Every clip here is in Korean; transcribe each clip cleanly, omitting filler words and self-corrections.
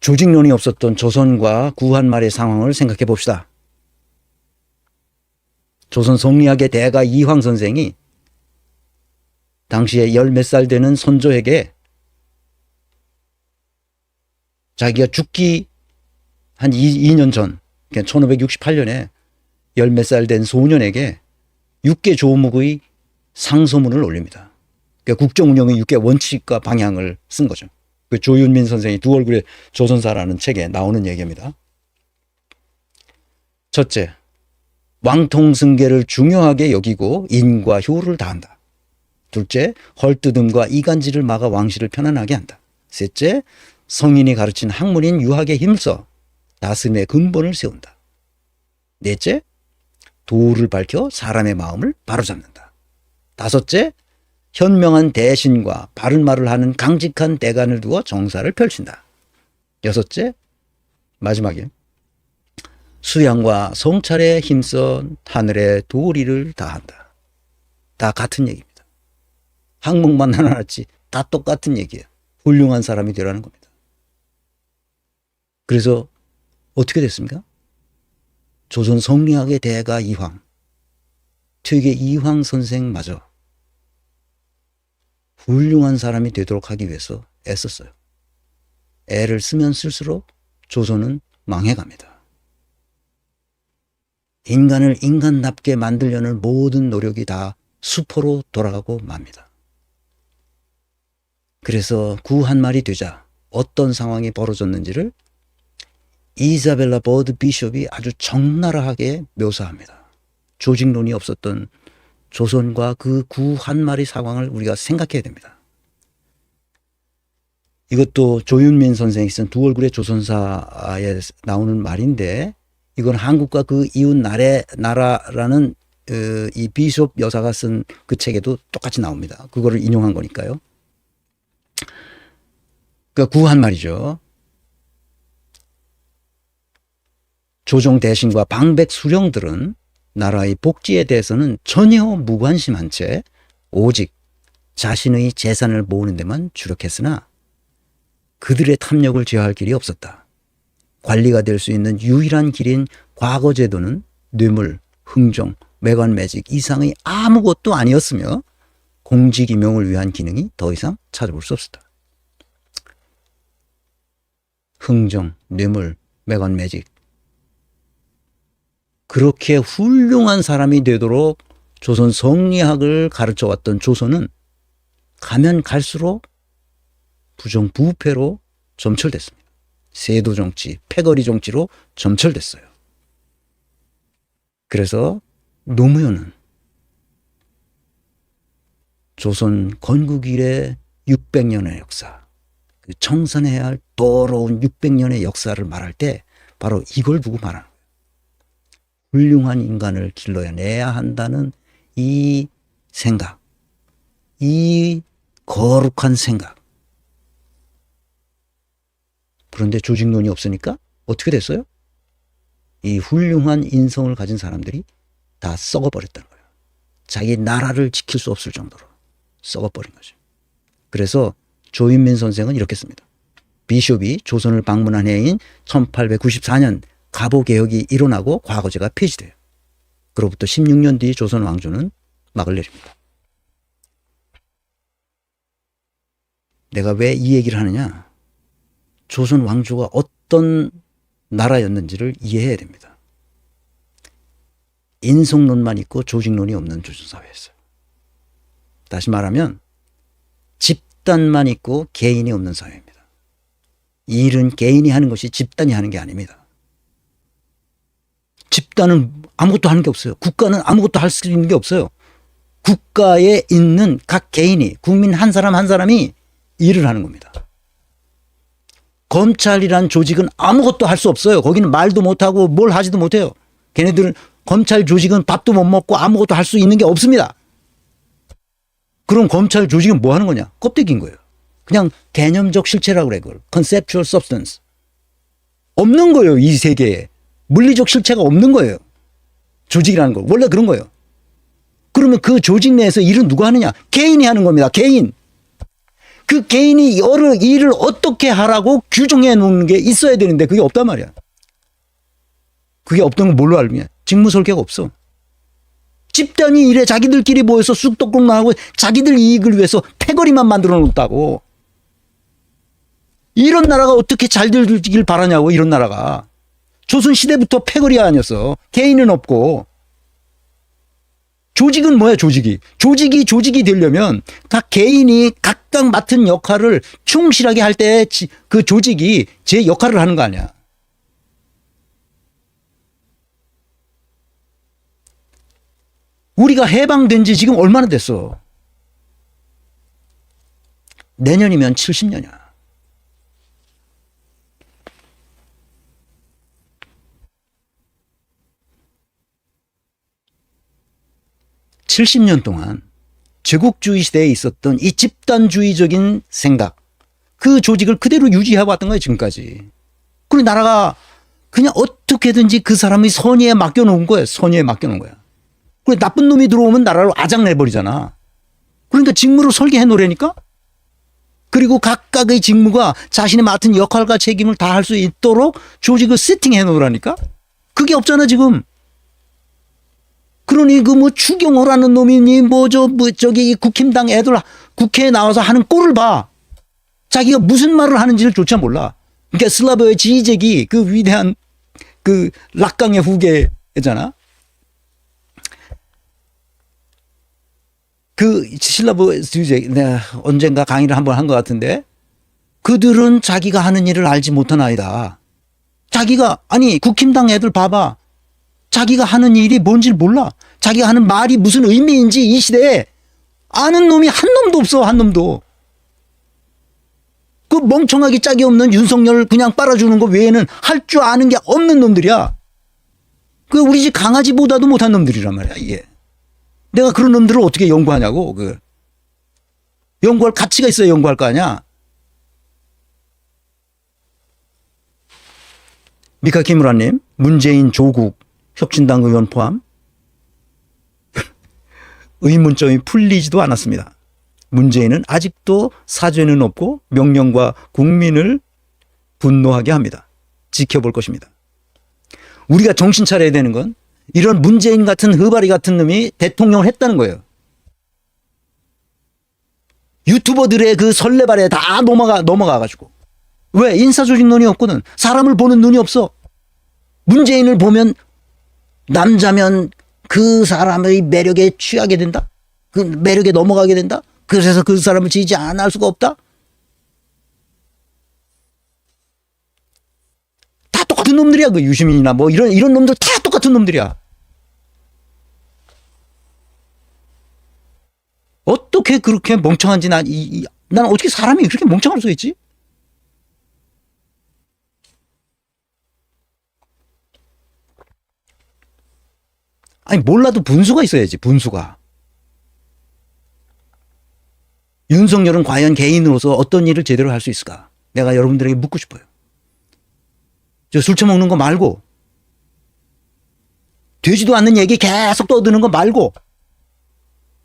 조직론이 없었던 조선과 구한말의 상황을 생각해 봅시다. 조선 성리학의 대가 이황 선생이 당시에 열 몇 살 되는 선조에게 자기가 죽기 한 2년 전, 그러니까 1568년에 열 몇 살 된 소년에게 6개 조목의 상소문을 올립니다. 그러니까 국정운영의 6개 원칙과 방향을 쓴 거죠. 그 조윤민 선생이 두 얼굴의 조선사라는 책에 나오는 얘기입니다. 첫째, 왕통승계를 중요하게 여기고 인과 효를 다한다. 둘째, 헐뜯음과 이간질을 막아 왕실을 편안하게 한다. 셋째, 성인이 가르친 학문인 유학에 힘써 다스림의 근본을 세운다. 넷째, 도를 밝혀 사람의 마음을 바로잡는다. 다섯째, 현명한 대신과 바른 말을 하는 강직한 대간을 두어 정사를 펼친다. 여섯째, 마지막에 수양과 성찰에 힘써 하늘의 도리를 다한다. 다 같은 얘기입니다. 항목만 하나 놨지 다 똑같은 얘기예요. 훌륭한 사람이 되라는 겁니다. 그래서 어떻게 됐습니까? 조선 성리학의 대가 이황, 퇴계 이황 선생마저 훌륭한 사람이 되도록 하기 위해서 애썼어요. 애를 쓰면 쓸수록 조선은 망해갑니다. 인간을 인간답게 만들려는 모든 노력이 다 수포로 돌아가고 맙니다. 그래서 구한말이 되자 어떤 상황이 벌어졌는지를 이사벨라 버드 비숍이 아주 적나라하게 묘사합니다. 조직론이 없었던 조선과 그 구한말의 상황을 우리가 생각해야 됩니다. 이것도 조윤민 선생이 쓴 두 얼굴의 조선사에 나오는 말인데, 이건 한국과 그 이웃 나라라는 이 비숍 여사가 쓴 그 책에도 똑같이 나옵니다. 그거를 인용한 거니까요. 그러니까 구한말이죠. 조정 대신과 방백 수령들은 나라의 복지에 대해서는 전혀 무관심한 채 오직 자신의 재산을 모으는 데만 주력했으나 그들의 탐욕을 제어할 길이 없었다. 관리가 될 수 있는 유일한 길인 과거 제도는 뇌물, 흥정, 매관매직 이상의 아무것도 아니었으며 공직임용을 위한 기능이 더 이상 찾아볼 수 없었다. 흥정, 뇌물, 매관매직, 그렇게 훌륭한 사람이 되도록 조선 성리학을 가르쳐왔던 조선은 가면 갈수록 부정부패로 점철됐습니다. 세도정치, 패거리 정치로 점철됐어요. 그래서 노무현은 조선 건국 이래 600년의 역사, 청산해야 할 더러운 600년의 역사를 말할 때 바로 이걸 두고 말하는 거예요. 훌륭한 인간을 길러내야 한다는 이 생각, 이 거룩한 생각. 그런데 조직론이 없으니까 어떻게 됐어요? 이 훌륭한 인성을 가진 사람들이 다 썩어버렸다는 거예요. 자기 나라를 지킬 수 없을 정도로 썩어버린 거죠. 그래서 조윤민 선생은 이렇게 씁니다. 비숍이 조선을 방문한 해인 1894년 가보개혁이 일어나고 과거제가 폐지돼요. 그로부터 16년 뒤 조선 왕조는 막을 내립니다. 내가 왜 이 얘기를 하느냐? 조선 왕조가 어떤 나라였는지를 이해해야 됩니다. 인성론만 있고 조직론이 없는 조선사회였어요. 다시 말하면 집단만 있고 개인이 없는 사회입니다. 일은 개인이 하는 것이 집단이 하는 게 아닙니다. 집단은 아무것도 하는 게 없어요. 국가는 아무것도 할 수 있는 게 없어요. 국가에 있는 각 개인이, 국민 한 사람 한 사람이 일을 하는 겁니다. 검찰이란 조직은 아무것도 할 수 없어요. 거기는 말도 못하고 뭘 하지도 못해요. 걔네들은 검찰 조직은 밥도 못 먹고 아무것도 할 수 있는 게 없습니다. 그럼 검찰 조직은 뭐 하는 거냐? 껍데기인 거예요. 그냥 개념적 실체라고 그래. 그걸 conceptual substance. 없는 거예요. 이 세계에. 물리적 실체가 없는 거예요. 조직이라는 거. 원래 그런 거예요. 그러면 그 조직 내에서 일은 누가 하느냐? 개인이 하는 겁니다. 개인. 그 개인이 여러 일을 어떻게 하라고 규정해 놓는 게 있어야 되는데 그게 없단 말이야. 그게 없던 건 뭘로 알면 직무 설계가 없어. 집단이 이래 자기들끼리 모여서 쑥떡국나하고 자기들 이익을 위해서 패거리만 만들어 놓았다고. 이런 나라가 어떻게 잘 되길 바라냐고. 이런 나라가. 조선시대부터 패거리 아니었어. 개인은 없고. 조직은 뭐야 조직이. 조직이 되려면 각 개인이 각각 맡은 역할을 충실하게 할 때 그 조직이 제 역할을 하는 거 아니야. 우리가 해방된 지 지금 얼마나 됐어? 내년이면 70년이야. (70년) 동안 제국주의 시대에 있었던 이 집단주의적인 생각, 그 조직을 그대로 유지해 왔던 거예요 지금까지. 그리고 나라가 그냥 어떻게든지 그 사람의 선의에 맡겨놓은 거예요. 선의에 맡겨놓은 거야. 그리고 나쁜 놈이 들어오면 나라를 아작내버리잖아. 그러니까 직무를 설계해 놓으라니까. 그리고 각각의 직무가 자신이 맡은 역할과 책임을 다 할 수 있도록 조직을 세팅해 놓으라니까. 그게 없잖아 지금. 그러니 그 뭐 추경호라는 놈이니 저기 국힘당 애들 국회에 나와서 하는 꼴을 봐. 자기가 무슨 말을 하는지를 조차 몰라. 그러니까 슬라브의 지휘잭이 그 위대한 그 락강의 후계잖아. 그 슬라브 지휘잭 내가 언젠가 강의를 한번 한 것 같은데 그들은 자기가 하는 일을 알지 못한 아이다. 자기가 아니 국힘당 애들 봐봐. 자기가 하는 일이 뭔지를 몰라. 자기가 하는 말이 무슨 의미인지 이 시대에 아는 놈이 한 놈도 없어. 한 놈도. 그 멍청하기 짝이 없는 윤석열 그냥 빨아주는 거 외에는 할 줄 아는 게 없는 놈들이야. 그 우리 집 강아지보다도 못한 놈들이란 말이야 이게. 내가 그런 놈들을 어떻게 연구하냐고. 연구할 가치가 있어야 연구할 거 아니야. 미카 키무라님, 문재인, 조국, 혁신당 의원 포함 의문점이 풀리지도 않았습니다. 문재인은 아직도 사죄는 없고 명령과 국민을 분노하게 합니다. 지켜볼 것입니다. 우리가 정신 차려야 되는 건 이런 문재인 같은 흐바리 같은 놈이 대통령을 했다는 거예요. 유튜버들의 그 설레발에 다 넘어가가지고. 왜? 인사조직론이 없거든. 사람을 보는 눈이 없어. 문재인을 보면 남자면 그 사람의 매력에 취하게 된다? 그 매력에 넘어가게 된다? 그래서 그 사람을 지지 않을 수가 없다? 다 똑같은 놈들이야. 그 유시민이나 뭐 이런 놈들 다 똑같은 놈들이야. 어떻게 그렇게 멍청한지 난 어떻게 사람이 그렇게 멍청할 수 있지? 아니 몰라도 분수가 있어야지. 분수가. 윤석열은 과연 개인으로서 어떤 일을 제대로 할 수 있을까? 내가 여러분들에게 묻고 싶어요. 저 술 처먹는 거 말고 되지도 않는 얘기 계속 떠드는 거 말고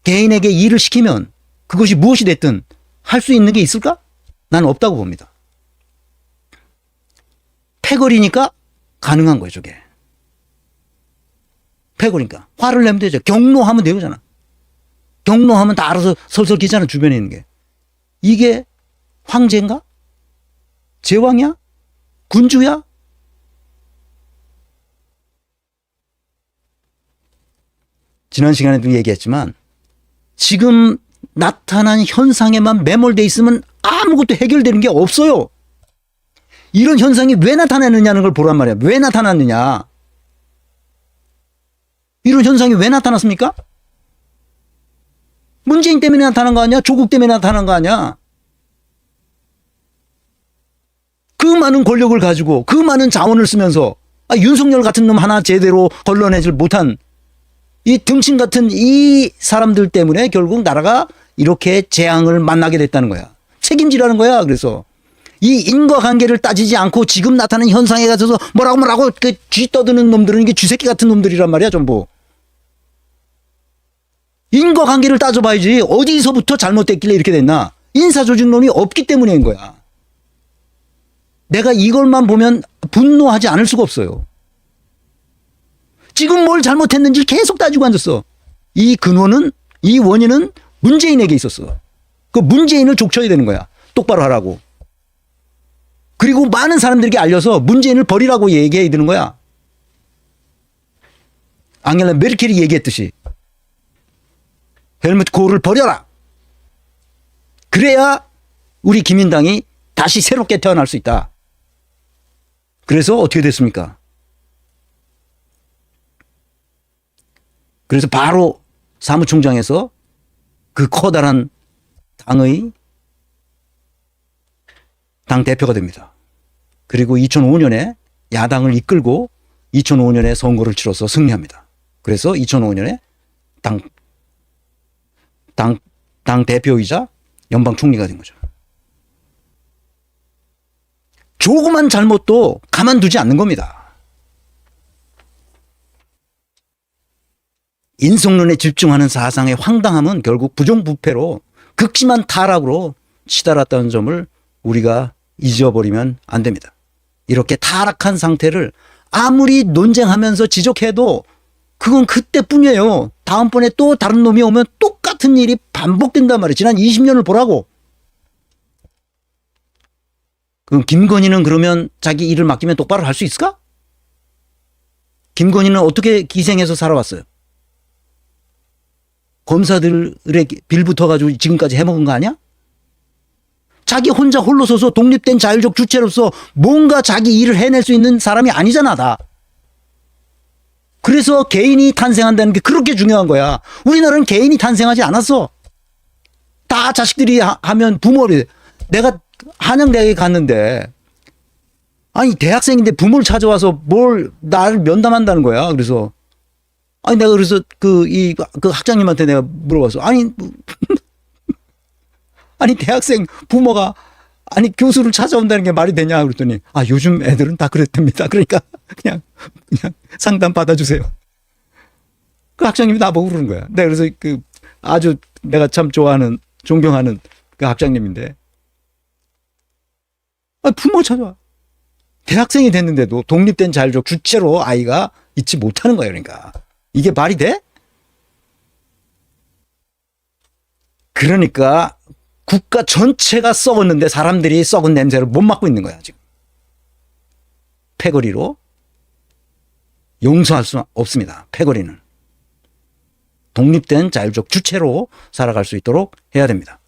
개인에게 일을 시키면 그것이 무엇이 됐든 할 수 있는 게 있을까? 난 없다고 봅니다. 패거리니까 가능한 거예요 저게. 패거리니까 화를 내면 되죠. 경로하면 되잖아. 경로하면 다 알아서 설설 기잖아. 주변에 있는 게. 이게 황제인가? 제왕이야? 군주야? 지난 시간에도 얘기했지만 지금 나타난 현상에만 매몰돼 있으면 아무것도 해결되는 게 없어요. 이런 현상이 왜 나타나느냐는 걸 보란 말이야. 왜 나타났느냐. 이런 현상이 왜 나타났습니까? 문재인 때문에 나타난 거 아니야? 조국 때문에 나타난 거 아니야? 그 많은 권력을 가지고 그 많은 자원을 쓰면서 윤석열 같은 놈 하나 제대로 걸러내질 못한 이 등신 같은 이 사람들 때문에 결국 나라가 이렇게 재앙을 만나게 됐다는 거야. 책임지라는 거야. 그래서 이 인과관계를 따지지 않고 지금 나타나는 현상에 가서서 뭐라고 그 쥐 떠드는 놈들은 이게 쥐새끼 같은 놈들이란 말이야 전부. 인과관계를 따져봐야지. 어디서부터 잘못됐길래 이렇게 됐나. 인사조직론이 없기 때문인 거야. 내가 이걸만 보면 분노하지 않을 수가 없어요. 지금 뭘 잘못했는지 계속 따지고 앉았어. 이 근원은, 이 원인은 문재인에게 있었어. 그 문재인을 족쳐야 되는 거야. 똑바로 하라고. 그리고 많은 사람들에게 알려서 문재인을 버리라고 얘기해야 되는 거야. 앙겔라 메르켈이 얘기했듯이 헬무트 코흐를 버려라. 그래야 우리 기민당이 다시 새롭게 태어날 수 있다. 그래서 어떻게 됐습니까? 그래서 바로 사무총장에서 그 커다란 당의 당 대표가 됩니다. 그리고 2005년에 야당을 이끌고 2005년에 선거를 치러서 승리합니다. 그래서 2005년에 당 대표이자 연방 총리가 된 거죠. 조그만 잘못도 가만두지 않는 겁니다. 인성론에 집중하는 사상의 황당함은 결국 부정부패로 극심한 타락으로 치달았다는 점을 우리가 잊어버리면 안 됩니다. 이렇게 타락한 상태를 아무리 논쟁하면서 지적해도 그건 그때뿐이에요. 다음번에 또 다른 놈이 오면 똑같은 일이 반복된단 말이에요. 지난 20년을 보라고. 그럼 김건희는 그러면 자기 일을 맡기면 똑바로 할 수 있을까? 김건희는 어떻게 기생해서 살아왔어요? 검사들의 빌붙어가지고 지금까지 해먹은 거 아니야? 자기 혼자 홀로 서서 독립된 자율적 주체로서 뭔가 자기 일을 해낼 수 있는 사람이 아니잖아, 다. 그래서 개인이 탄생한다는 게 그렇게 중요한 거야. 우리나라는 개인이 탄생하지 않았어. 다 자식들이 하면 부모를. 내가 한양대학에 갔는데, 아니, 대학생인데 부모를 찾아와서 뭘 나를 면담한다는 거야. 그래서, 아니, 내가 그래서 그 학장님한테 내가 물어봤어. 아니, 아니, 대학생 부모가, 아니, 교수를 찾아온다는 게 말이 되냐? 그랬더니, 아, 요즘 애들은 다 그랬답니다. 그러니까, 그냥 상담 받아주세요. 그 학장님이 나보고 그러는 거야. 내가 그래서 아주 내가 참 좋아하는, 존경하는 그 학장님인데, 아, 부모 찾아와. 대학생이 됐는데도 독립된 자율적 주체로 아이가 있지 못하는 거예요. 그러니까. 이게 말이 돼? 그러니까 국가 전체가 썩었는데 사람들이 썩은 냄새를 못 맡고 있는 거야, 지금. 패거리로 용서할 수 없습니다. 패거리는. 독립된 자율적 주체로 살아갈 수 있도록 해야 됩니다.